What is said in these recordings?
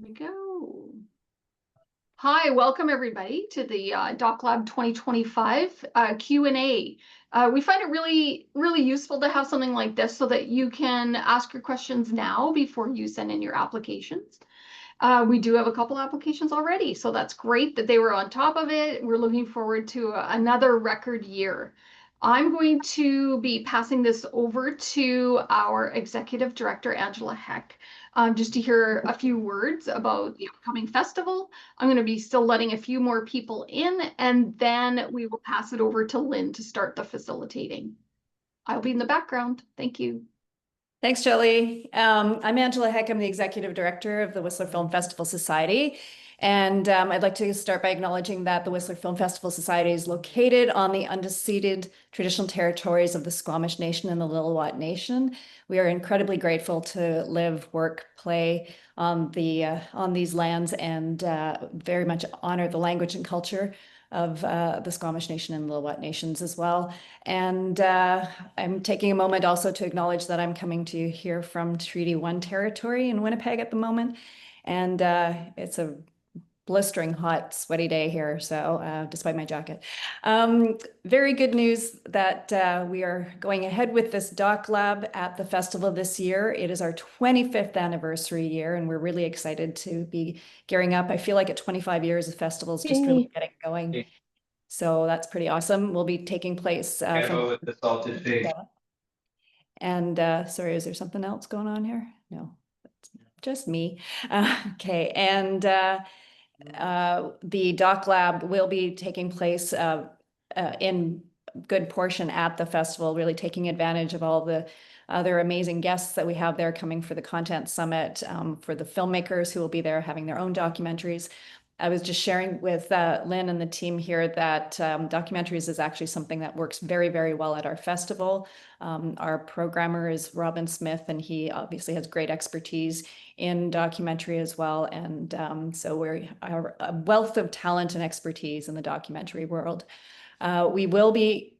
we go. Hi, welcome everybody to the Doc Lab 2025 Q&A. We find it really useful to have something like this so that you can ask your questions now before you send in your applications. We do have a couple applications already, so that's great that they were on top of it. We're looking forward to another record year. I'm going to be passing this over to our Executive Director, Angela Heck, just to hear a few words about the upcoming festival. I'm going to be still letting a few more people in, and then we will pass it over to Lynn to start the facilitating. I'll be in the background. Thank you. Thanks, Shelley. I'm Angela Heck. I'm the Executive Director of the Whistler Film Festival Society. And I'd like to start by acknowledging that the Whistler Film Festival Society is located on the unceded traditional territories of the Squamish Nation and the Lil'wat Nation. We are incredibly grateful to live, work, play on these lands and very much honor the language and culture of the Squamish Nation and Lil'wat Nations as well. And I'm taking a moment also to acknowledge that I'm coming to you here from Treaty 1 territory in Winnipeg at the moment. And it's a blistering hot, sweaty day here, so despite my jacket. Very good news that we are going ahead with this Doc Lab at the festival this year. It is our 25th anniversary year, and we're really excited to be gearing up. I feel like at 25 years, the festival's just really getting going. So that's pretty awesome. Will be taking place with the salted fish. And sorry, is there something else going on here? No, that's just me. Okay, and the Doc Lab will be taking place in good portion at the festival, really taking advantage of all the other amazing guests that we have there coming for the content summit, for the filmmakers who will be there having their own documentaries. I was just sharing with Lynn and the team here that documentaries is actually something that works very well at our festival. Our programmer is Robin Smith, and he obviously has great expertise in documentary as well. And so we're a wealth of talent and expertise in the documentary world. We will be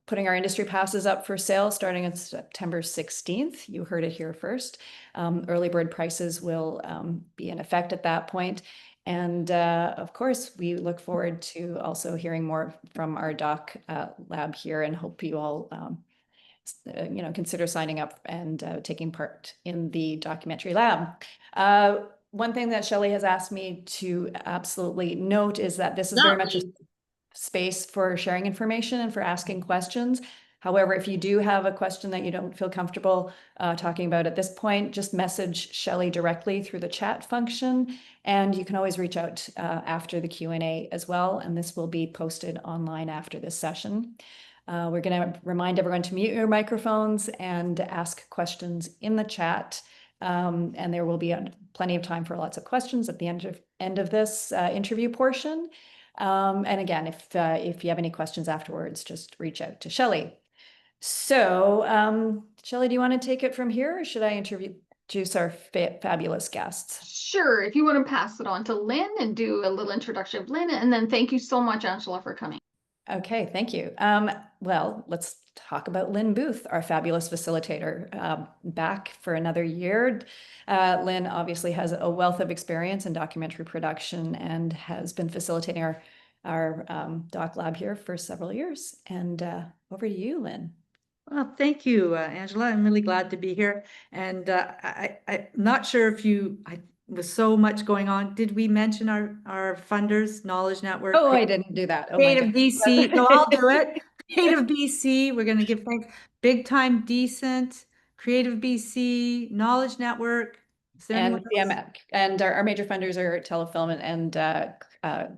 putting our industry passes up for sale starting on September 16th. You heard it here first. Early bird prices will be in effect at that point. And of course, we look forward to also hearing more from our Doc Lab here, and hope you all consider signing up and taking part in the documentary lab. One thing that Shelley has asked me to absolutely note is that this is very much a space for sharing information and for asking questions. However, if you do have a question that you don't feel comfortable talking about at this point, just message Shelley directly through the chat function, and you can always reach out after the Q&A as well, and this will be posted online after this session. We're going to remind everyone to mute your microphones and ask questions in the chat, and there will be plenty of time for lots of questions at the end of this interview portion. And again, if you have any questions afterwards, just reach out to Shelley. So, Shelley, do you want to take it from here, or should I introduce our fabulous guests? Sure, if you want to pass it on to Lynn and do a little introduction of Lynn, and then thank you so much, Angela, for coming. Okay, thank you. Well, let's talk about Lynn Booth, our fabulous facilitator, back for another year. Lynn obviously has a wealth of experience in documentary production and has been facilitating our Doc Lab here for several years. And over to you, Lynn. Well, thank you, Angela. I'm really glad to be here. And I'm not sure if with so much going on, did we mention our funders, Knowledge Network? Oh, I didn't do that. Oh, Creative BC. No, I'll do it. Creative BC. We're going to give thanks. Big Time Decent, Creative BC, Knowledge Network. And CMF. And our major funders are Telefilm and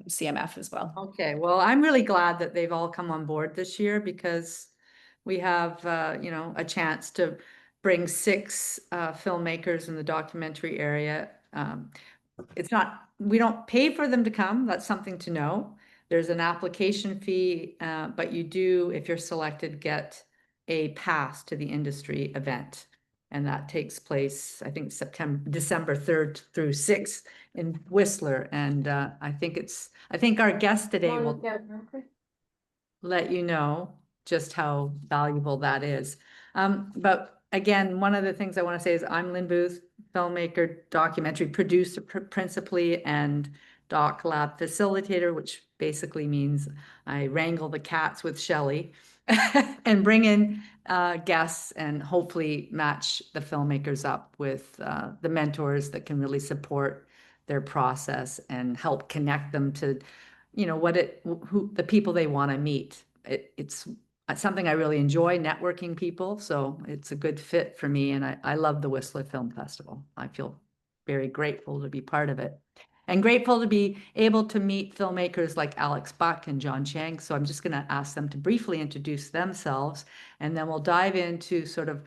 CMF as well. Okay, well, I'm really glad that they've all come on board this year, because we have, a chance to bring 6 filmmakers in the documentary area. We don't pay for them to come. That's something to know. There's an application fee, but you do, if you're selected, get a pass to the industry event. And that takes place, I think, December 3rd through 6th in Whistler. And I think our guest today will let you know just how valuable that is. But again, one of the things I want to say is I'm Lynn Booth, filmmaker, documentary producer principally, and Doc Lab facilitator, which basically means I wrangle the cats with Shelley and bring in guests and hopefully match the filmmakers up with the mentors that can really support their process and help connect them to, who the people they want to meet. It's something I really enjoy, networking people, so it's a good fit for me, and I love the Whistler Film Festival. I feel very grateful to be part of it, and grateful to be able to meet filmmakers like Alex Buck and John Chang. So I'm just going to ask them to briefly introduce themselves, and then we'll dive into sort of,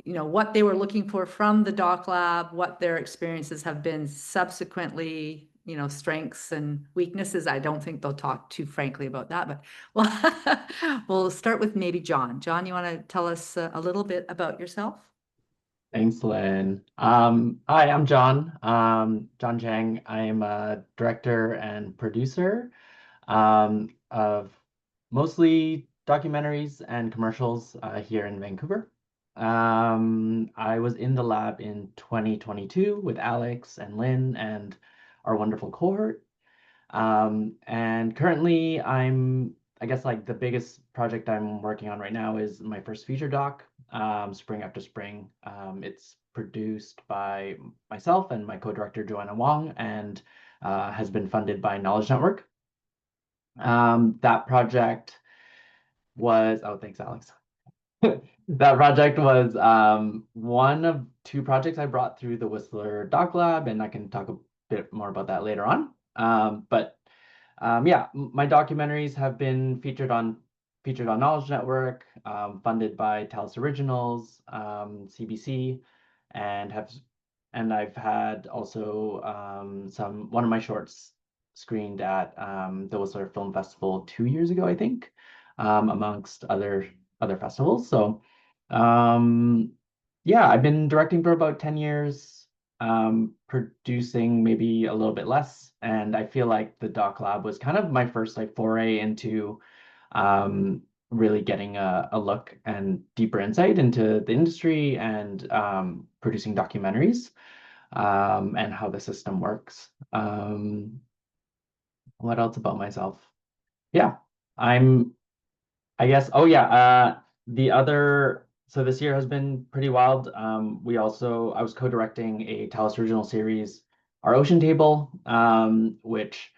what they were looking for from the Doc Lab, what their experiences have been subsequently, strengths and weaknesses. I don't think they'll talk too frankly about that, but we'll start with maybe John. John, you want to tell us a little bit about yourself? Thanks, Lynn. Hi, I'm John. John Chang. I'm a director and producer of mostly documentaries and commercials here in Vancouver. I was in the lab in 2022 with Alex and Lynn and our wonderful cohort. And currently I guess like the biggest project I'm working on right now is my first feature doc, Spring After Spring. It's produced by myself and my co-director Joanna Wong, and has been funded by Knowledge Network. That project was, oh, thanks, Alex. That project was one of two projects I brought through the Whistler Doc Lab, and I can talk a bit more about that later on. Yeah, my documentaries have been featured on Knowledge Network, funded by Talus Originals, CBC, and I've had also one of my shorts screened at the Whistler Film Festival 2 years ago, I think, amongst other festivals. So yeah, I've been directing for about 10 years, producing maybe a little bit less, and I feel like the Doc Lab was kind of my first like foray into really getting a look and deeper insight into the industry and producing documentaries, and how the system works. What else about myself? Yeah, I guess, oh yeah, so this year has been pretty wild. I was co-directing a Talus Original series, Our Ocean Table, which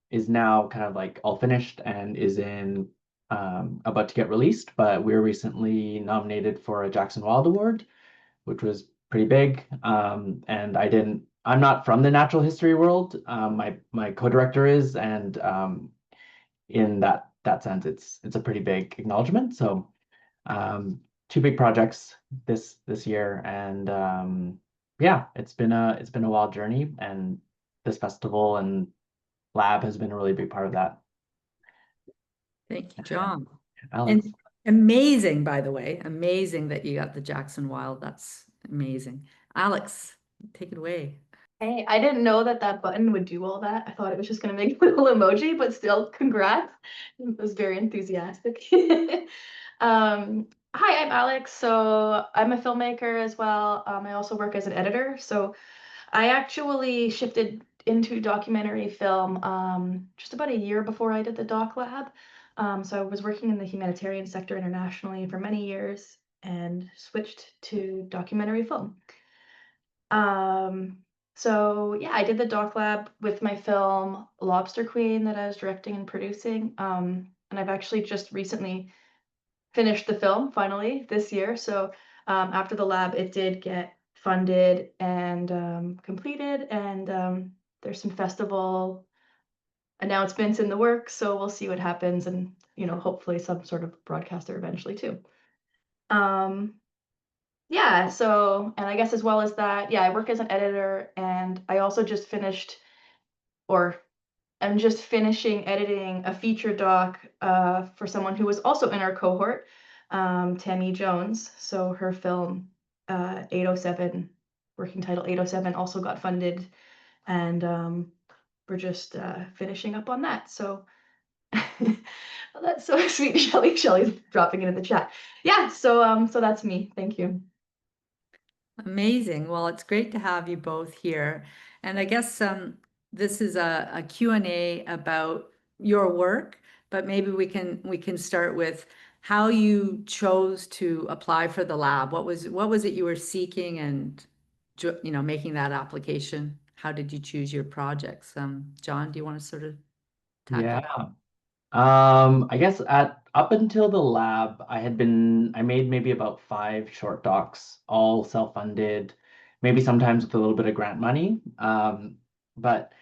is now kind of like all finished and is about to get released, but we were recently nominated for a Jackson Wild Award, which was pretty big. And I'm not from the natural history world. My co-director is, and in that sense, it's a pretty big acknowledgement. So two big projects this year, and yeah, it's been a wild journey, and this festival and lab has been a really big part of that. Thank you, John. Alex. And amazing, by the way, amazing that you got the Jackson Wild. That's amazing. Alex, take it away. Hey, I didn't know that button would do all that. I thought it was just going to make a little emoji, but still, congrats. It was very enthusiastic. Hi, I'm Alex. So I'm a filmmaker as well. I also work as an editor. So I actually shifted into documentary film just about a year before I did the Doc Lab. So I was working in the humanitarian sector internationally for many years and switched to documentary film. So yeah, I did the Doc Lab with my film Lobster Queen that I was directing and producing. And I've actually just recently finished the film finally this year. So after the lab, it did get funded and completed, and there's some festival announcements in the works. So we'll see what happens, and hopefully some sort of broadcaster eventually too. Yeah, so, and I guess as well as that, yeah, I work as an editor, and I also just finished, or I'm just finishing editing a feature doc for someone who was also in our cohort, Tammy Jones. So her film 807, working title 807, also got funded, and we're just finishing up on that. So Oh, that's so sweet, Shelly. Shelly's dropping it in the chat. Yeah, so that's me. Thank you. Amazing. Well, it's great to have you both here. And I guess this is a Q&A about your work, but maybe we can start with how you chose to apply for the lab. What was it you were seeking and making that application? How did you choose your projects? John, do you want to sort of tackle Yeah. that? I guess up until the lab, I made maybe about 5 short docs, all self-funded, maybe sometimes with a little bit of grant money. But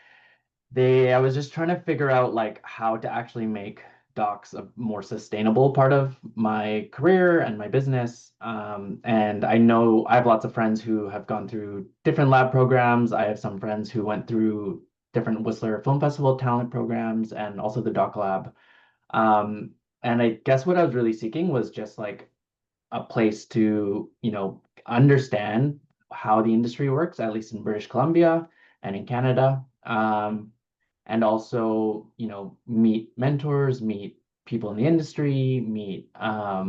I was just trying to figure out like how to actually make docs a more sustainable part of my career and my business. And I know I have lots of friends who have gone through different lab programs. I have some friends who went through different Whistler Film Festival talent programs and also the Doc Lab. Um, and I guess what I was really seeking was just like a place to, understand how the industry works, at least in British Columbia and in Canada. And also, meet mentors, meet people in the industry, meet, uh,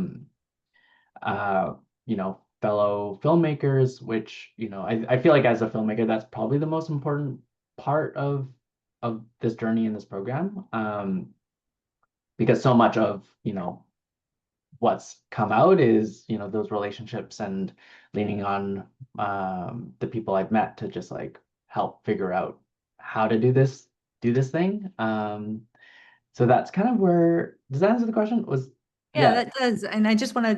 fellow filmmakers, which, I feel like as a filmmaker, that's probably the most important part of this journey in this program. Because so much of, what's come out is, those relationships and leaning on the people I've met to just like help figure out how to do this thing. So that's kind of where, does that answer the question? Yeah, that does. And I just want to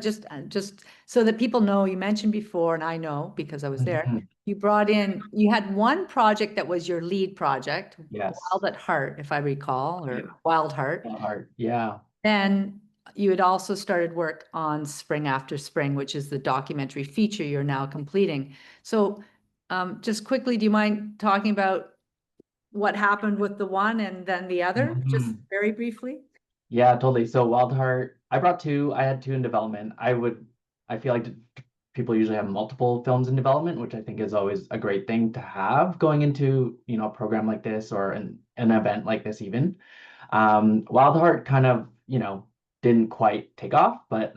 just so that people know, you mentioned before, and I know because I was there, Mhm. you had one project that was your lead project, Yes. Wild at Heart, if I recall, or Yeah. Wild Heart. Art. Yeah. Then you had also started work on Spring After Spring, which is the documentary feature you're now completing. So just quickly, do you mind talking about what happened with the one and then the other, just Mhm. very briefly? Yeah, totally. So Wild Heart, I had 2 in development. I feel like people usually have multiple films in development, which I think is always a great thing to have going into, a program like this or an event like this even. Wild Heart kind of, didn't quite take off, but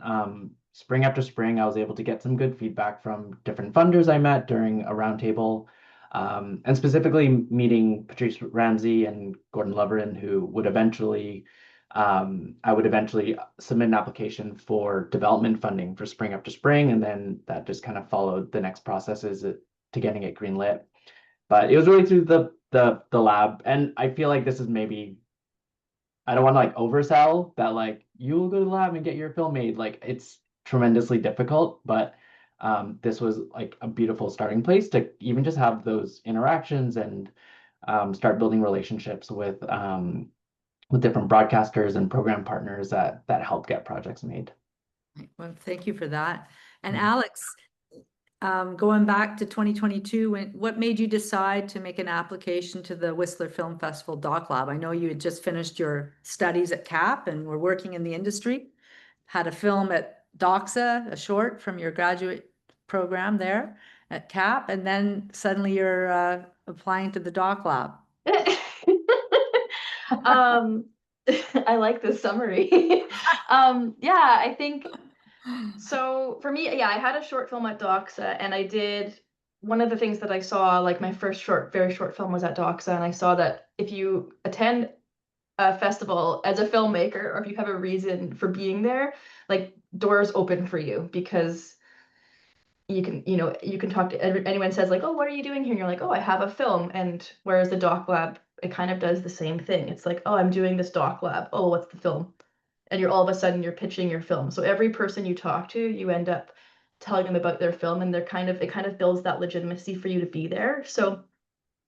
Spring After Spring, I was able to get some good feedback from different funders I met during a roundtable, and specifically meeting Patrice Ramsey and Gordon Loverin, who would eventually, I would eventually submit an application for development funding for Spring After Spring, and then that just kind of followed the next processes to getting it greenlit. But it was really through the lab, and I feel like this is maybe, I don't want to like oversell that like you will go to the lab and get your film made. Like it's tremendously difficult, but this was like a beautiful starting place to even just have those interactions and start building relationships with different broadcasters and program partners that help get projects made. Well, thank you for that. And Mhm. Alex, going back to 2022, what made you decide to make an application to the Whistler Film Festival Doc Lab? I know you had just finished your studies at CAP and were working in the industry, had a film at DOXA, a short from your graduate program there at CAP, and then suddenly you're applying to the Doc Lab. I like this summary. Yeah, I think so for me, yeah, I had a short film at Doxa and I did one of the things that I saw, like my first very short film was at Doxa, and I saw that if you attend a festival as a filmmaker or if you have a reason for being there, like doors open for you because you can talk to anyone says like, oh, what are you doing here? And you're like, oh, I have a film. And whereas the Doc Lab, it kind of does the same thing. It's like, oh, I'm doing this Doc Lab. Oh, what's the film? And you're all of a sudden you're pitching your film. So every person you talk to, you end up telling them about their film, and it kind of builds that legitimacy for you to be there. So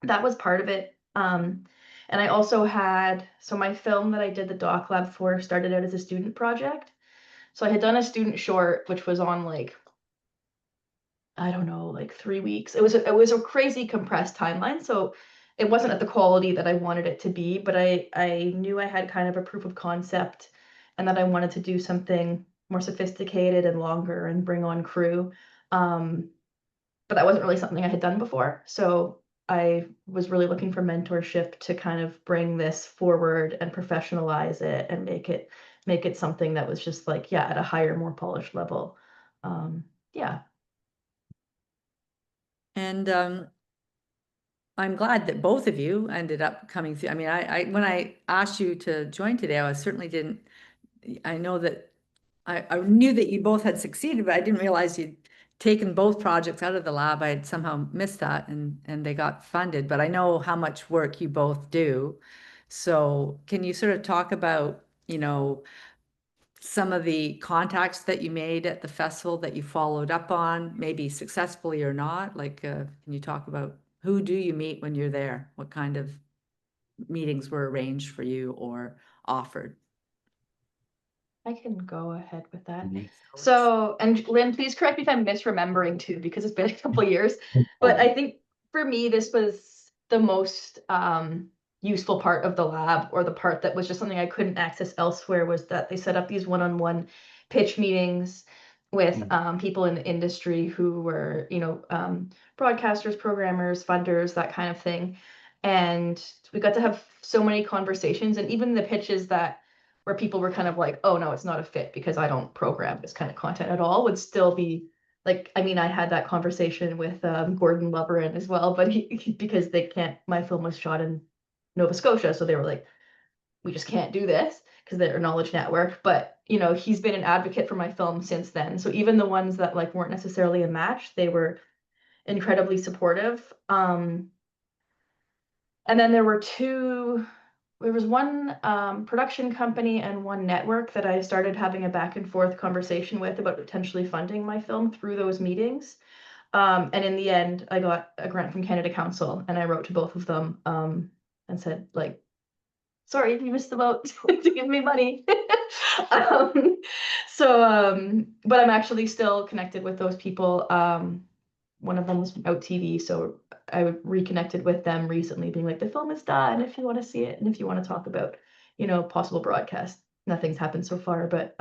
that was part of it. And I also had, so my film that I did the Doc Lab for started out as a student project. So I had done a student short, which was on like, I don't know, like 3 weeks. It was a crazy compressed timeline. So it wasn't at the quality that I wanted it to be, but I knew I had kind of a proof of concept and that I wanted to do something more sophisticated and longer and bring on crew. But that wasn't really something I had done before. So I was really looking for mentorship to kind of bring this forward and professionalize it and make it make it something that was just like, yeah, at a higher, more polished level. Yeah. And I'm glad that both of you ended up coming through. I mean, I when I asked you to join today, I certainly didn't, I know that I knew that you both had succeeded, but I didn't realize you'd taken both projects out of the lab. I had somehow missed that, and they got funded, but I know how much work you both do. So can you sort of talk about, you know, some of the contacts that you made at the festival that you followed up on, maybe successfully or not? Like, can you talk about who do you meet when you're there? What kind of meetings were arranged for you or offered? I can go ahead with that. Mhm. So, and Lynn, please correct me if I'm misremembering too, because it's been a couple years. But I think for me, this was the most useful part of the lab, or the part that was just something I couldn't access elsewhere, was that they set up these one-on-one pitch meetings with people in the industry who were, you know, broadcasters, programmers, funders, that kind of thing. And we got to have so many conversations, and even the pitches that where people were kind of like, oh no, it's not a fit because I don't program this kind of content at all, would still be like, I mean, I had that conversation with Gordon Loverin as well, but because they can't, my film was shot in Nova Scotia, so they were like, we just can't do this because they're a knowledge network. But you know, he's been an advocate for my film since then. So even the ones that like weren't necessarily a match, they were incredibly supportive. And then there was one production company and one network that I started having a back and forth conversation with about potentially funding my film through those meetings. And in the end, I got a grant from Canada Council, and I wrote to both of them and said, like, sorry if you missed the boat to give me money. But I'm actually still connected with those people. One of them was from Out TV, so I reconnected with them recently, being like, the film is done if you want to see it, and if you want to talk about, you know, possible broadcast. Nothing's happened so far, but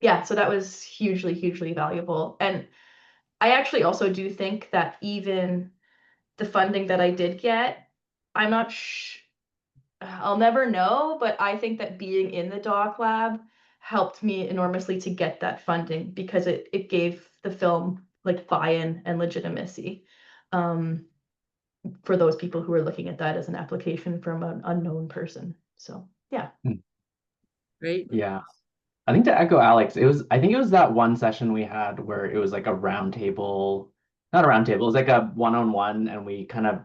yeah, so that was hugely, hugely valuable. And I actually also do think that even the funding that I did get, I'm not I'll never know, but I think that being in the Doc Lab helped me enormously to get that funding, because it gave the film like buy-in and legitimacy for those people who are looking at that as an application from an unknown person. So yeah. Great. Yeah. I think to echo Alex, I think it was that one session we had where it was like a round table, not a round table, it was like a one-on-one, and we kind of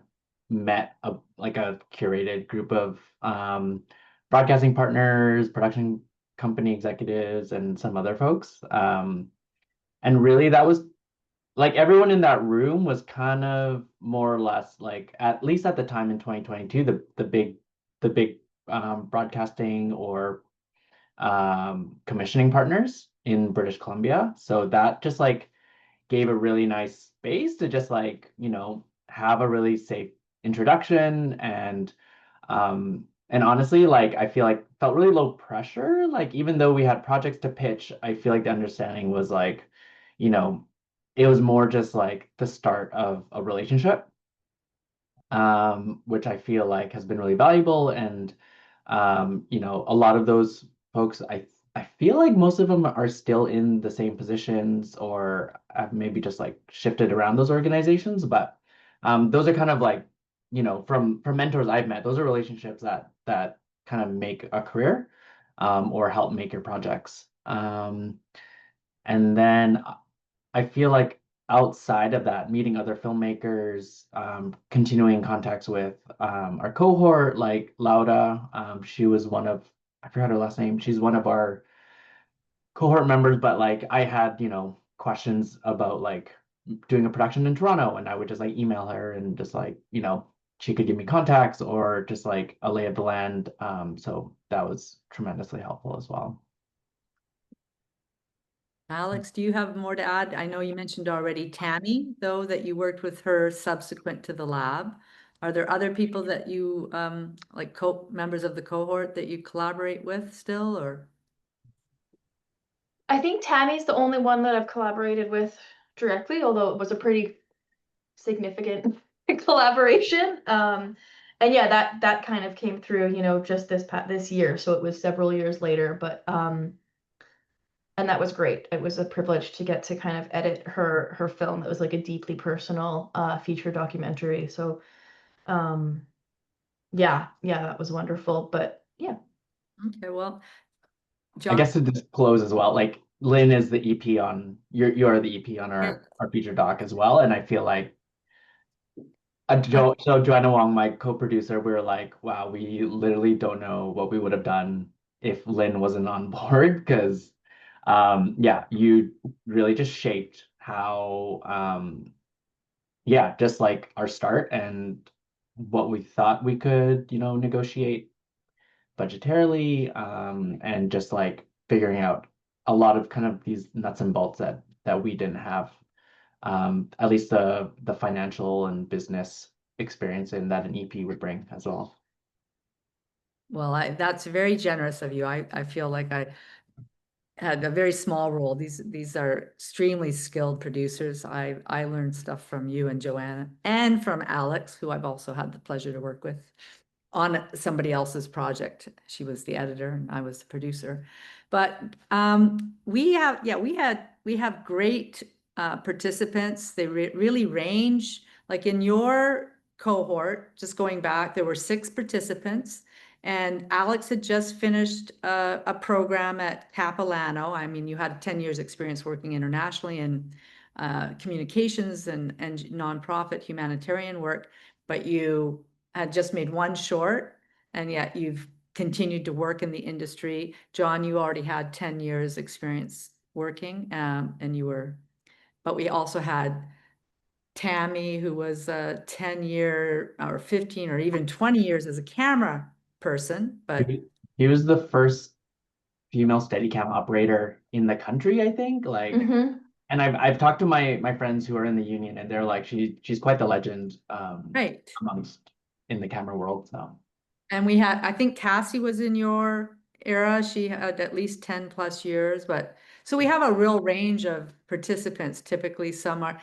met like a curated group of broadcasting partners, production company executives, and some other folks. And really that was like everyone in that room was kind of more or less like, at least at the time in 2022, the big broadcasting or commissioning partners in British Columbia. So that just like gave a really nice space to just like, you know, have a really safe introduction. And honestly, like I feel like felt really low pressure. Like even though we had projects to pitch, I feel like the understanding was like, you know, it was more just like the start of a relationship, which I feel like has been really valuable. And you know, a lot of those folks, I feel like most of them are still in the same positions, or have maybe just like shifted around those organizations. But those are kind of like, you know, from mentors I've met, those are relationships that kind of make a career, or help make your projects. And then I feel like outside of that, meeting other filmmakers, continuing contacts with our cohort, like Lauda. She was one of, I forgot her last name. She's one of our cohort members, but like I had, you know, questions about like doing a production in Toronto, and I would just like email her and just like, you know, she could give me contacts or just like a lay of the land. So that was tremendously helpful as well. Alex, do you have more to add? I know you mentioned already Tammy, though, that you worked with her subsequent to the lab. Are there other people that you, like members of the cohort that you collaborate with still, or? I think Tammy's the only one that I've collaborated with directly, although it was a pretty significant collaboration. and yeah, that kind of came through, you know, just this year. So it was several years later, but and that was great. It was a privilege to get to kind of edit her film. It was like a deeply personal feature documentary. So yeah, that was wonderful. But yeah. Okay, well, I John, guess to disclose as well, like Lynn is the EP on you're the EP on Yeah. our feature doc as well, and I feel like I- so Joanna Wong, my co-producer, we were like, wow, we literally don't know what we would have done if Lynn wasn't on board, because yeah, you really just shaped how yeah, just like our start and what we thought we could, you know, negotiate budgetarily, and just like figuring out a lot of kind of these nuts and bolts that we didn't have, at least the financial and business experience in that an EP would bring as well. well, that's very generous of you. I feel like I had a very small role. These are extremely skilled producers. I learned stuff from you and Joanna and from Alex, who I've also had the pleasure to work with on somebody else's project. She was the editor and I was the producer. But we have great participants. They really range. Like in your cohort, just going back, there were 6 participants. And Alex had just finished a program at Capilano. I mean, you had 10 years experience working internationally in communications and nonprofit humanitarian work, but you had just made 1 short, and yet you've continued to work in the industry. John, you already had 10 years experience working, but we also had Tammy, who was a 10-year or 15 or even 20 years as a camera person, but He was the first female Steadicam operator in the country, I think. Like, Mm-hmm. and I've talked to my friends who are in the union, and they're like, she's quite the legend, right. amongst in the camera world. So And we had, I think Cassie was in your era. She had at least 10 plus years, but so we have a real range of participants. Typically, some are,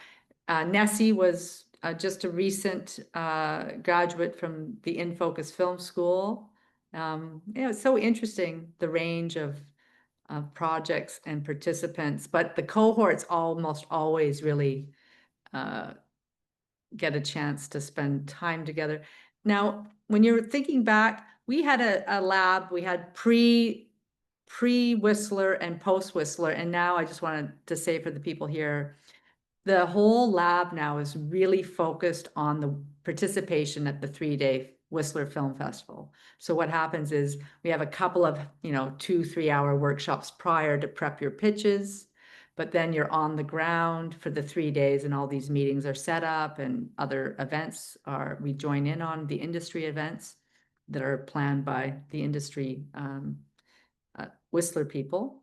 Nessie was just a recent graduate from the In Focus Film School. Yeah, it's so interesting, the range of projects and participants, but the cohorts almost always really get a chance to spend time together. Now, when you're thinking back, we had a lab, we had pre-Whistler and post-Whistler, and now I just wanted to say for the people here, the whole lab now is really focused on the participation at the 3-day Whistler Film Festival. So what happens is we have a couple of, 2-3 hour workshops prior to prep your pitches, but then you're on the ground for the 3 days and all these meetings are set up and other events we join in on the industry events that are planned by the industry Whistler people,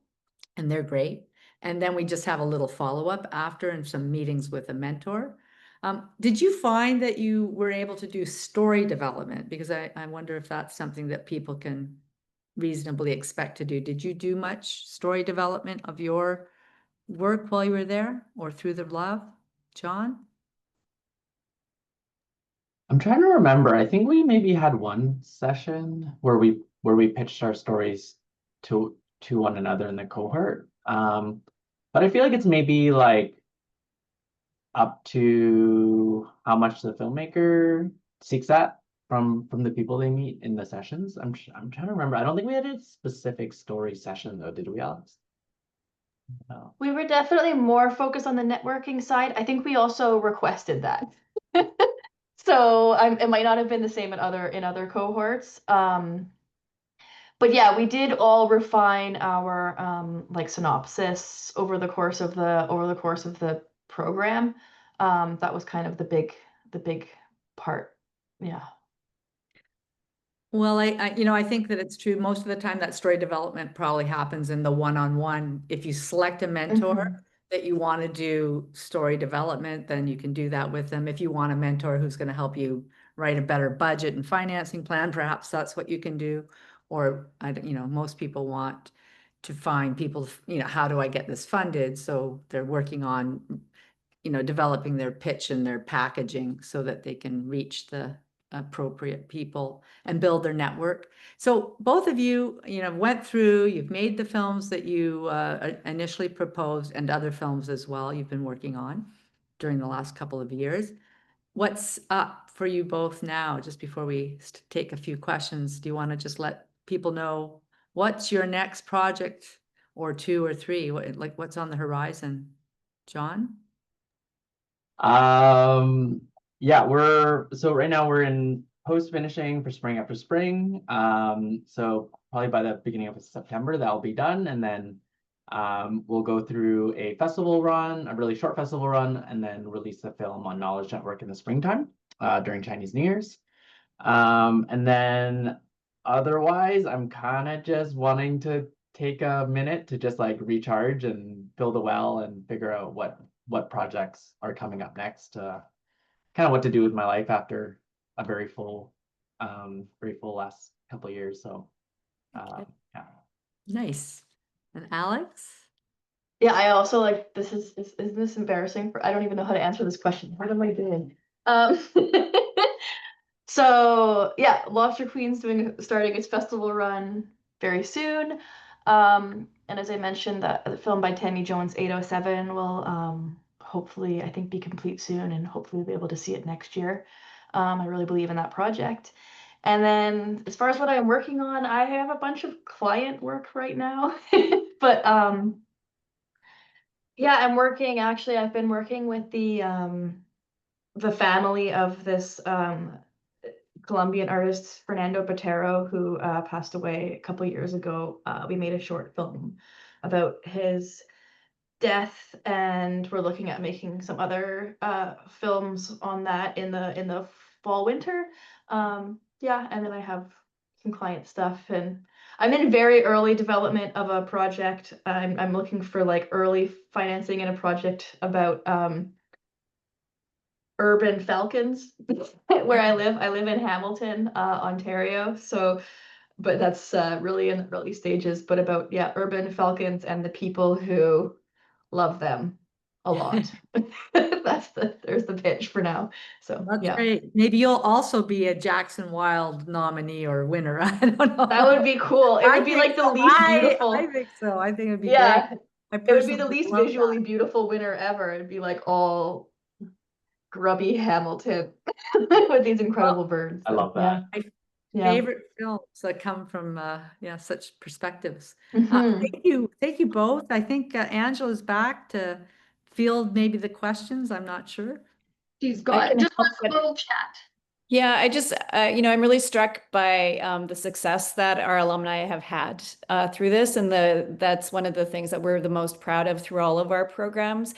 and they're great. And then we just have a little follow-up after and some meetings with a mentor. Did you find that you were able to do story development? Because I wonder if that's something that people can reasonably expect to do. Did you do much story development of your work while you were there or through the lab, John? I'm trying to remember. I think we maybe had one session where we pitched our stories to one another in the cohort. But I feel like it's maybe like up to how much the filmmaker seeks that from the people they meet in the sessions. I'm trying to remember. I don't think we had a specific story session though, did we, Alex? No. We were definitely more focused on the networking side. I think we also requested that. So it might not have been the same in other cohorts. But yeah, we did all refine our like synopsis over the course of the program. That was kind of the big part. Yeah. Well, I think that it's true. Most of the time that story development probably happens in the one-on-one. If you select a mentor that you want to do story development, then you can do that with them. If you want a mentor who's going to help you write a better budget and financing plan, perhaps that's what you can do. Or, most people want to find people, how do I get this funded? So they're working on, developing their pitch and their packaging so that they can reach the appropriate people and build their network. So both of you, went through, you've made the films that you initially proposed and other films as well you've been working on during the last couple of years. What's up for you both now? Just before we take a few questions, do you want to just let people know what's your next project or two or three? What's on the horizon? John? Yeah, right now we're in post finishing for Spring After Spring. So probably by the beginning of September that'll be done, and then we'll go through a festival run, a really short festival run, and then release the film on Knowledge Network in the springtime during Chinese New Year's. And then otherwise, I'm kind of just wanting to take a minute to just like recharge and build a well and figure out what projects are coming up next. Kind of what to do with my life after a very full last couple of years. So yeah. Nice. And Alex? Yeah, I also like this isn't this embarrassing I don't even know how to answer this question. What am I doing? So yeah, Lobster Queen's starting its festival run very soon. And as I mentioned, the film by Tammy Jones 807 will hopefully I think be complete soon, and hopefully be able to see it next year. I really believe in that project. And then as far as what I'm working on, I have a bunch of client work right now. But yeah, I've been working with the family of this Colombian artist Fernando Botero, who passed away a couple years ago. We made a short film about his death, and we're looking at making some other films on that in the fall winter. Yeah, and then I have some client stuff, and I'm in very early development of a project. I'm looking for like early financing in a project about urban falcons where I live. I live in Hamilton, Ontario. So, but that's really in the early stages. But about urban falcons and the people who love them a lot. There's the pitch for now. So That's yeah, great. Maybe you'll also be a Jackson Wild nominee or winner. I don't know. that would be cool. It would be like the least beautiful. I think so. I think it'd be Yeah, great. I it would be the personally least love visually that. beautiful winner ever. It'd be like all grubby Hamilton with these incredible birds. I love that. Yeah. Favorite films that come from such perspectives. Mhm. Thank you both. I think Angela's back to field maybe the questions. I'm not sure. She's I got can just help, wants a but- little chat. Yeah, I just, I'm really struck by the success that our alumni have had through this. And that's one of the things that we're the most proud of through all of our programs.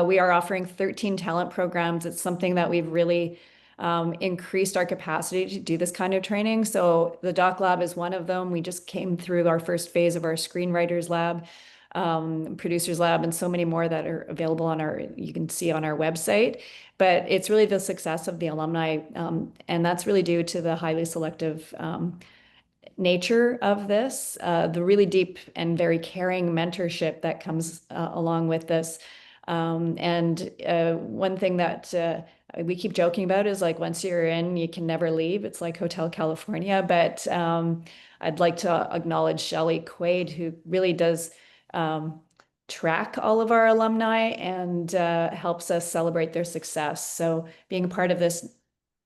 We are offering 13 talent programs. It's something that we've really increased our capacity to do this kind of training. So the Doc Lab is one of them. We just came through our first phase of our Screenwriters Lab, Producers Lab, and so many more that are available you can see on our website. But it's really the success of the alumni, and that's really due to the highly selective nature of this, the really deep and very caring mentorship that comes along with this. And one thing that we keep joking about is like once you're in, you can never leave. It's like Hotel California. But I'd like to acknowledge Shelley Quaid, who really does track all of our alumni and helps us celebrate their success. So being a part of this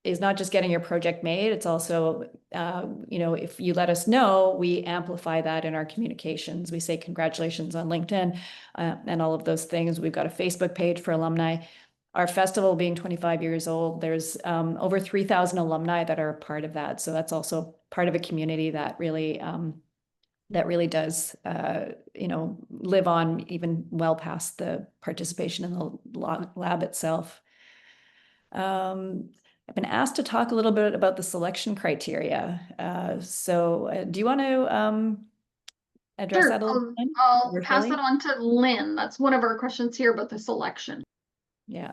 is not just getting your project made, it's also, if you let us know, we amplify that in our communications. We say congratulations on LinkedIn and all of those things. We've got a Facebook page for alumni. Our festival being 25 years old, there's over 3,000 alumni that are part of that. So that's also part of a community that really does, live on even well past the participation in the lab itself. I've been asked to talk a little bit about the selection criteria. So do you want to address Sure, that a little bit? I'll Or pass Shelley? that on to Lynn. That's one of our questions here about the selection. Yeah.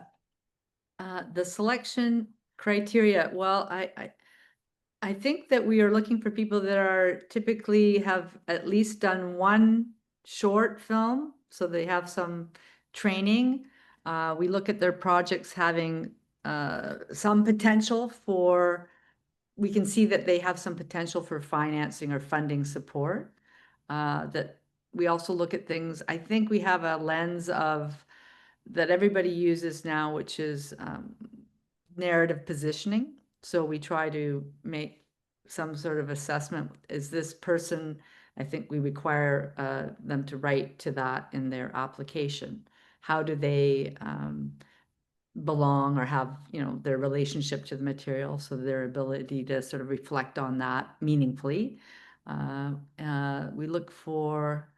The selection criteria, well, I think that we are looking for people that are typically have at least done one short film, so they have some training. We look at their projects having some potential for we can see that they have some potential for financing or funding support. That we also look at things, I think we have a lens of that everybody uses now, which is narrative positioning. So we try to make some sort of assessment. Is this person, I think we require them to write to that in their application. How do they belong or have, you know, their relationship to the material, so their ability to sort of reflect on that meaningfully. We look for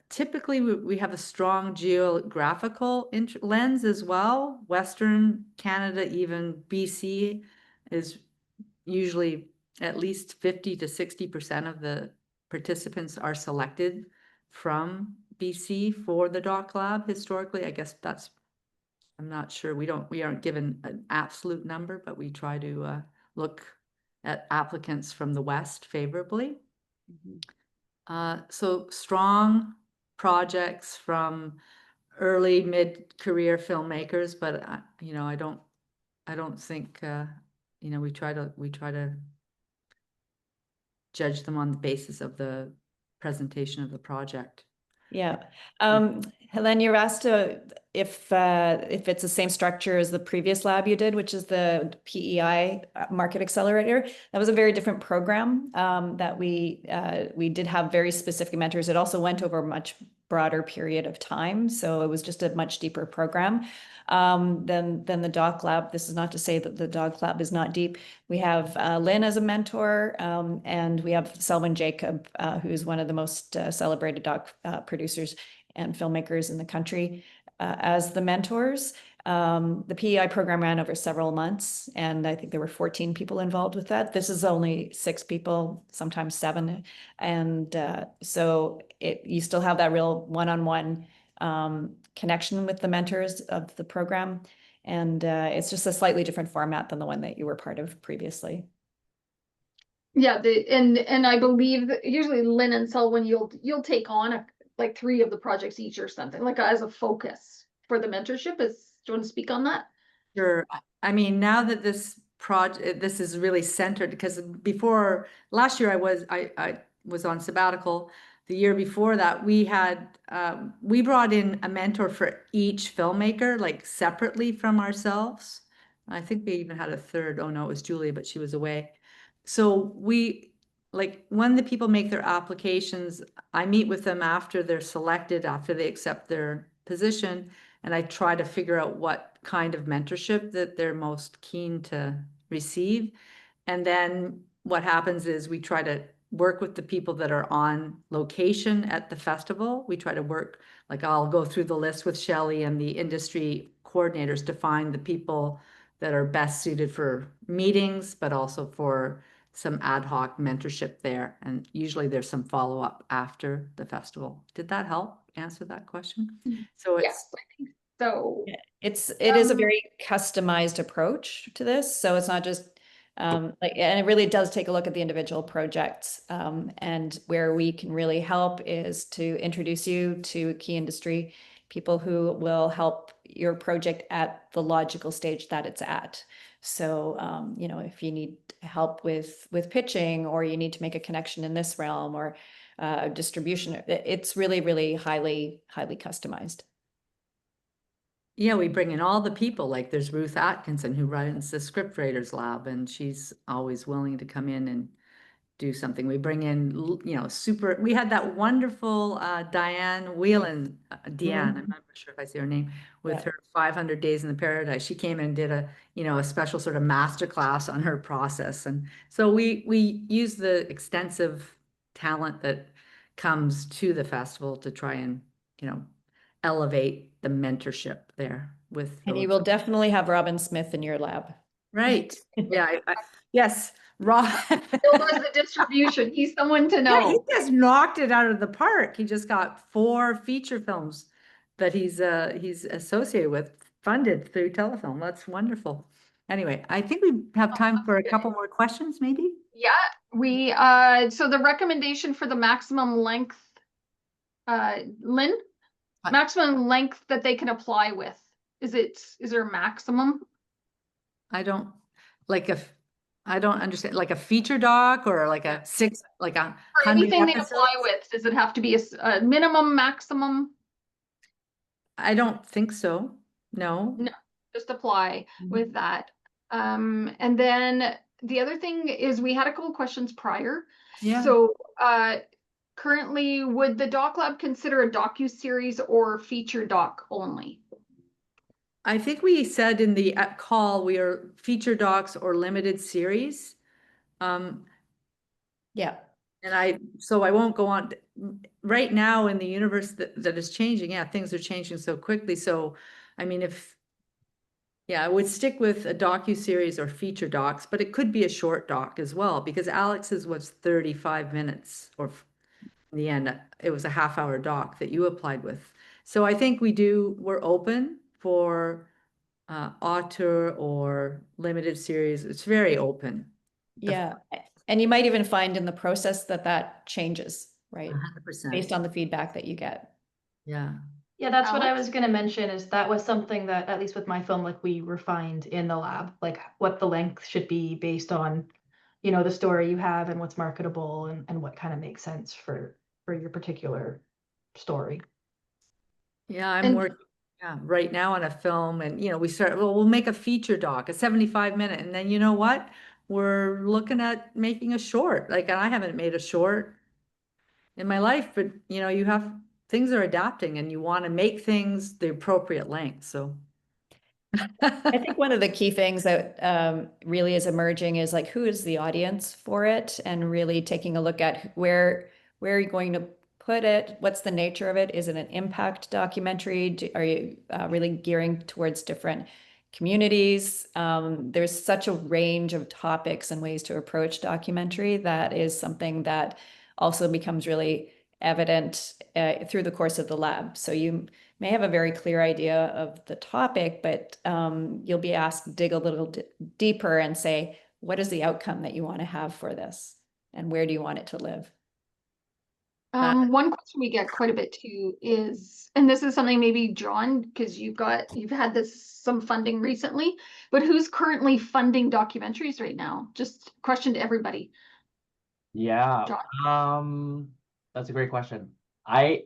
typically we have a strong geographical lens as well. Western Canada, even BC, is usually at least 50 to 60% of the participants are selected from BC for the Doc Lab historically. I guess that's, I'm not sure. We aren't given an absolute number, but we try to look at applicants from the West favorably. So strong projects from early mid-career filmmakers, but you know, I don't think you know, we try to judge them on the basis of the presentation of the project. Yeah. Helen, you were asked if it's the same structure as the previous lab you did, which is the PEI Market Accelerator. That was a very different program that we did have very specific mentors. It also went over a much broader period of time. So it was just a much deeper program than the Doc Lab. This is not to say that the Doc Lab is not deep. We have Lynn as a mentor, and we have Selwyn Jacob, who's one of the most celebrated doc producers and filmmakers in the country, as the mentors. The PEI program ran over several months, and I think there were 14 people involved with that. This is only 6 people, sometimes 7. And so you still have that real one-on-one connection with the mentors of the program. And it's just a slightly different format than the one that you were part of previously. Yeah, and I believe that usually Lynn and Selwyn, you'll take on like 3 of the projects each or something, like as a focus for the mentorship. Do you want to speak on that? Sure. I mean, now that this project, this is really centered, because before last year I was on sabbatical. The year before that, we brought in a mentor for each filmmaker, like separately from ourselves. I think we even had a third. Oh no, it was Julia, but she was away. So like when the people make their applications, I meet with them after they're selected, after they accept their position, and I try to figure out what kind of mentorship that they're most keen to receive. And then what happens is we try to work with the people that are on location at the festival. We try to work, like I'll go through the list with Shelley and the industry coordinators to find the people that are best suited for meetings, but also for some ad hoc mentorship there. And usually there's some follow-up after the festival. Did that help answer that question? So it's, Yes, I think so. It is a very customized approach to this. So it's not just and it really does take a look at the individual projects. And where we can really help is to introduce you to key industry people who will help your project at the logical stage that it's at. So, you know, if you need help with pitching, or you need to make a connection in this realm, or distribution, it's really, really highly customized. yeah, we bring in all the people, like there's Ruth Atkinson who runs the Scriptwriters Lab, and she's always willing to come in and do something. We bring in, you know, we had that wonderful Diane Whelan, Deanne, I'm not sure if I say her name, with her 500 Days in the Paradise. She came and did a special sort of masterclass on her process. And so we use the extensive talent that comes to the festival to try and, you know, elevate the mentorship there with And you those. will definitely have Robin Smith in your lab. Right. Yeah. Yes. Rob. Bill does the distribution. He's someone to Yeah, know. he just knocked it out of the park. He just got 4 feature films that he's associated with, funded through Telefilm. That's wonderful. Anyway, I think we have time for a couple more questions, maybe. Yeah, we so the recommendation for the maximum length, Lynn, maximum length that they can apply with, is there a maximum? I don't I don't understand, like a feature doc or like a like a Or 100 anything they apply episodes? with, does it have to be a minimum, maximum? I don't think so. No. No, just apply Mhm. with that. And then the other thing is we had a couple questions prior. Yeah. So currently, would the Doc Lab consider a docu-series or feature doc only? I think we said in the call, we are feature docs or limited series. Yeah. And so I won't go on. Right now in the universe that is changing, yeah, things are changing so quickly. So, I mean, yeah, I would stick with a docu-series or feature docs, but it could be a short doc as well, because Alex's was 35 minutes, or in the end, it was a half-hour doc that you applied with. So I think we're open for author or limited series. It's very open. Yeah. And you might even find in the process that changes, right? 100%. Based on the feedback that you get. Yeah. Yeah, that's what I Alex? was going to mention, is that was something that, at least with my film, like we refined in the lab, like what the length should be based on, you know, the story you have and what's marketable and what kind of makes sense for your particular story. Yeah, I'm And working right now on a film, and we'll make a feature doc, a 75-minute, and then you know what? We're looking at making a short. Like, I haven't made a short in my life, but things are adapting and you want to make things the appropriate length. So I think one of the key things that really is emerging is like, who is the audience for it, and really taking a look at where are you going to put it? What's the nature of it? Is it an impact documentary? Are you really gearing towards different communities? There's such a range of topics and ways to approach documentary that is something that also becomes really evident through the course of the lab. So you may have a very clear idea of the topic, but you'll be asked to dig a little deeper and say, what is the outcome that you want to have for this? And where do you want it to live? one question we get quite a bit too is, and this is something maybe John, because you've had some funding recently, but who's currently funding documentaries right now? Just question to everybody. Yeah, John? that's a great question. I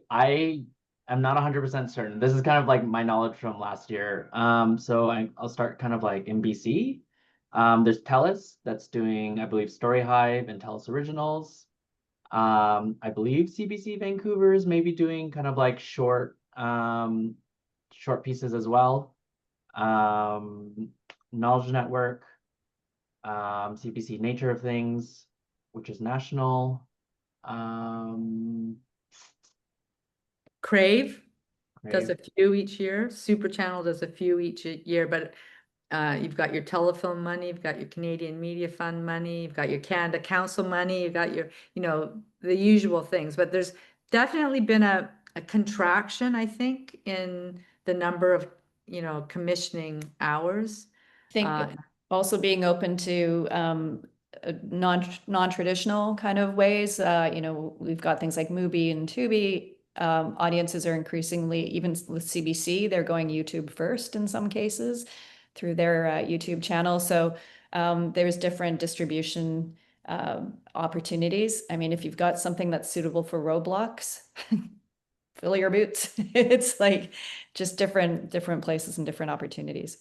am not 100% certain. This is kind of like my knowledge from last year. So I'll start kind of like in BC. There's TELUS that's doing, I believe, Story Hive and TELUS Originals. I believe CBC Vancouver is maybe doing kind of like short pieces as well. Knowledge Network, CBC Nature of Things, which is national. Crave does a Crave. few each year. Super Channel does a few each year, but you've got your telefilm money, you've got your Canadian Media Fund money, you've got your Canada Council money, you've got your, the usual things. But there's definitely been a contraction, I think, in the number of, commissioning hours. I think also being open to non-traditional kind of ways. We've got things like Mubi and Tubi. Audiences are increasingly, even with CBC, they're going YouTube first in some cases through their YouTube channel. So there's different distribution opportunities. I mean, if you've got something that's suitable for Roblox, fill your boots. It's like just different places and different opportunities.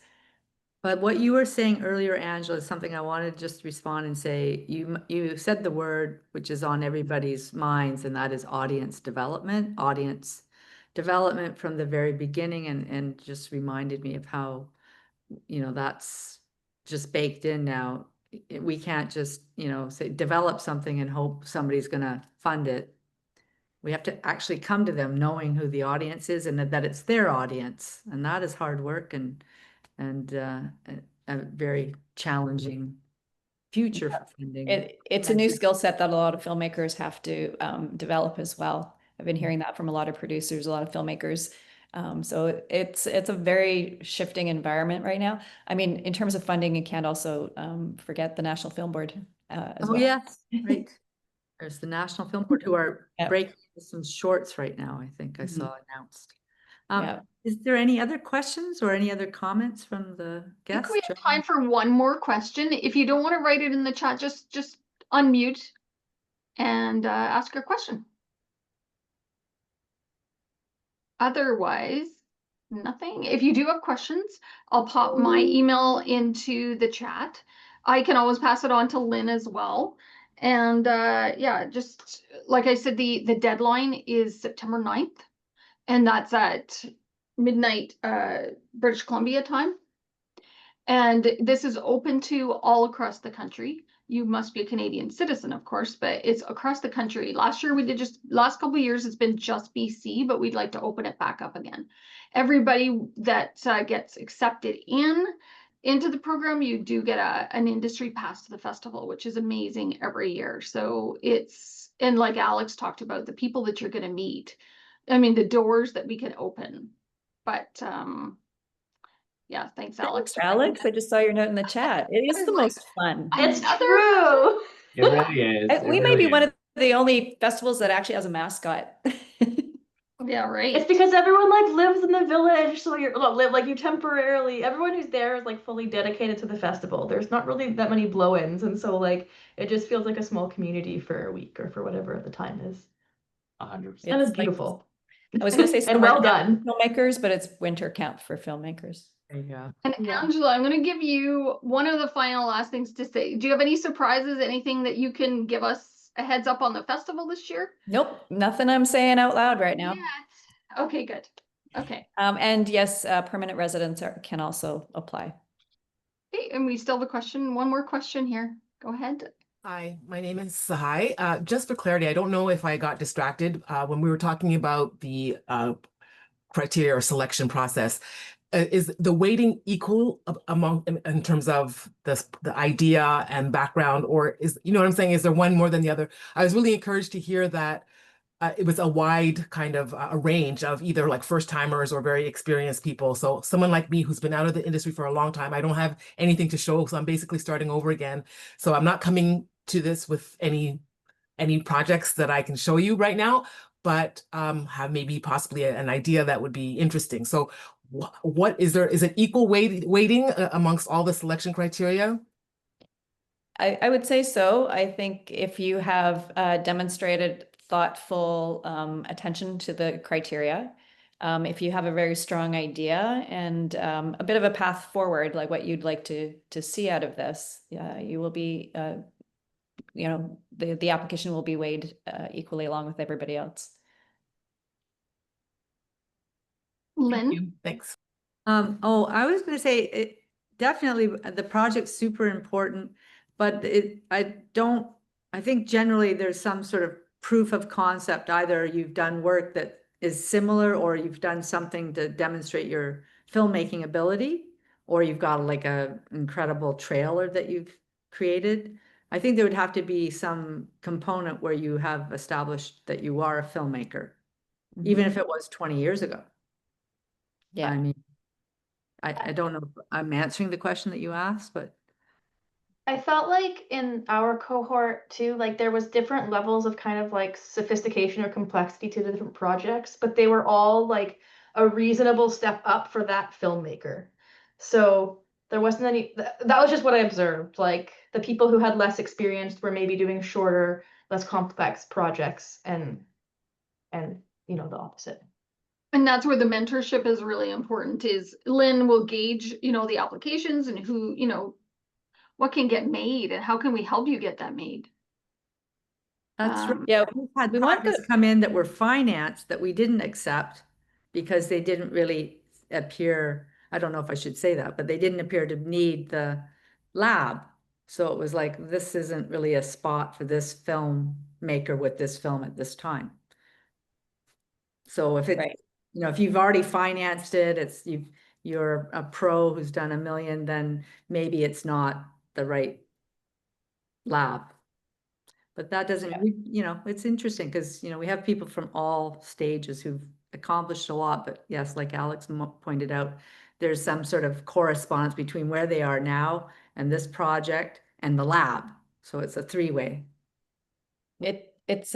But what you were saying earlier, Angela, is something I wanted to just respond and say. You said the word which is on everybody's minds, and that is audience development. Audience development from the very beginning, and just reminded me of how, that's just baked in now. We can't just, say develop something and hope somebody's going to fund it. We have to actually come to them knowing who the audience is and that it's their audience, and that is hard work and a very challenging future for funding. It's a new skill set that a lot of filmmakers have to develop as well. I've been hearing that from a lot of producers, a lot of filmmakers. So it's a very shifting environment right now. I mean, in terms of funding, you can't also forget the National Film Board as well. Yes, right. There's the National Film Board, who are Yep. breaking some shorts right now, I think I Mhm. saw announced. Yeah. Is there any other questions or any other comments from the I think guests? we have time for one more question. If you don't want to write it in the chat, just unmute and ask your question. Otherwise, nothing. If you do have questions, I'll pop my email into the chat. I can always pass it on to Lynn as well. And yeah, just like I said, the deadline is September 9th, and that's at midnight British Columbia time. And this is open to all across the country. You must be a Canadian citizen, of course, but it's across the country. Last year we did last couple of years it's been just BC, but we'd like to open it back up again. Everybody that gets accepted into the program, you do get an industry pass to the festival, which is amazing every year. So and like Alex talked about, the people that you're going to meet, I mean, the doors that we can open. But yeah, thanks, Alex. Alex, I just saw your note in the chat. It is the most fun. It's true. It really is. It We may be really one is. of the only festivals that actually has a mascot. Yeah, right. It's because everyone like lives in the village, so you're like you temporarily. Everyone who's there is like fully dedicated to the festival. There's not really that many blow-ins, and so like it just feels like a small community for a week or for whatever the time is. 100%. And it's like- beautiful. I was going to say And summer well camp done. for filmmakers, but it's winter camp for filmmakers. Yeah. And Angela, I'm going to give you one of the final last things to say. Do you have any surprises, anything that you can give us a heads up on the festival this year? Nope, nothing I'm saying out loud right now. Yeah. Okay, good. Okay. And yes, permanent residents can also apply. Okay, and we still have a question. One more question here. Go ahead. Hi, my name is Sahai. Just for clarity, I don't know if I got distracted when we were talking about the criteria or selection process. Is the weighting equal among in terms of the idea and background, or is, you know what I'm saying? Is there one more than the other? I was really encouraged to hear that it was a wide kind of a range of either like first timers or very experienced people. So someone like me who's been out of the industry for a long time, I don't have anything to show, so I'm basically starting over again. So I'm not coming to this with any projects that I can show you right now, but have maybe possibly an idea that would be interesting. So what is it equal weighting amongst all the selection criteria? I would say so. I think if you have demonstrated thoughtful attention to the criteria, if you have a very strong idea and a bit of a path forward, like what you'd like to see out of this, you will be, you know, the application will be weighed equally along with everybody else. Lynn? Thanks. Oh, I was going to say definitely the project's super important, but I think generally there's some sort of proof of concept. Either you've done work that is similar, or you've done something to demonstrate your filmmaking ability, or you've got like a incredible trailer that you've created. I think there would have to be some component where you have established that you are a filmmaker, even if it was 20 years ago. Yeah. I mean, I don't know if I'm answering the question that you asked, but I felt like in our cohort too, like there was different levels of kind of like sophistication or complexity to the different projects, but they were all like a reasonable step up for that filmmaker. So there wasn't any, that was just what I observed. Like the people who had less experience were maybe doing shorter, less complex projects, and you know, the opposite. And that's where the mentorship is really important. Is Lynn will gauge, you know, the applications and who, you know, what can get made and how can we help you get that made. that's right. Yeah, We've had we want projects come in that were financed that we didn't accept because they didn't really appear, I don't know if I should say that, but they didn't appear to need the lab. So it was like, this isn't really a spot for this filmmaker with this film at this time. So if it, Right. you know, if you've already financed it, you're a pro who's done 1 million, then maybe it's not the right lab. But that doesn't, you know, it's interesting because, you know, we have people from all stages who've accomplished a lot, but yes, like Alex pointed out, there's some sort of correspondence between where they are now and this project and the lab. So it's a three-way. It's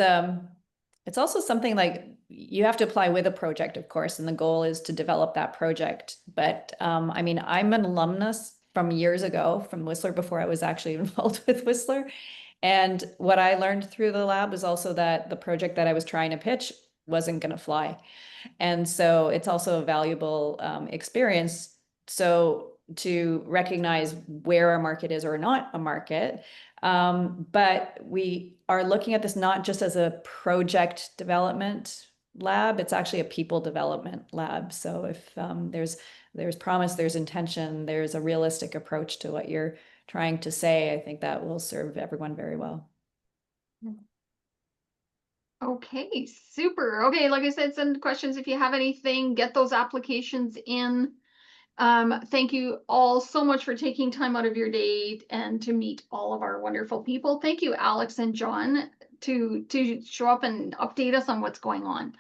it's also something like you have to apply with a project, of course, and the goal is to develop that project. But I mean, I'm an alumnus from years ago from Whistler before I was actually involved with Whistler. And what I learned through the lab was also that the project that I was trying to pitch wasn't going to fly. And so it's also a valuable experience. So to recognize where our market is or not a market. But we are looking at this not just as a project development lab, it's actually a people development lab. So if there's promise, there's intention, there's a realistic approach to what you're trying to say, I think that will serve everyone very well. Okay, super. Okay, like I said, send questions if you have anything, get those applications in. Thank you all so much for taking time out of your day and to meet all of our wonderful people. Thank you, Alex and John, to show up and update us on what's going on.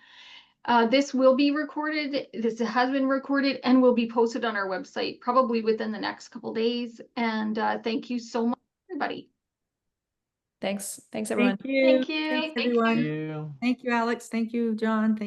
This will be recorded. This has been recorded and will be posted on our website probably within the next couple days. And thank you so much, everybody. Thanks, everyone. Thank you. Thank you. Thanks, Thank you. everyone. Thank you. Thank you, Alex. Thank you, John. Thank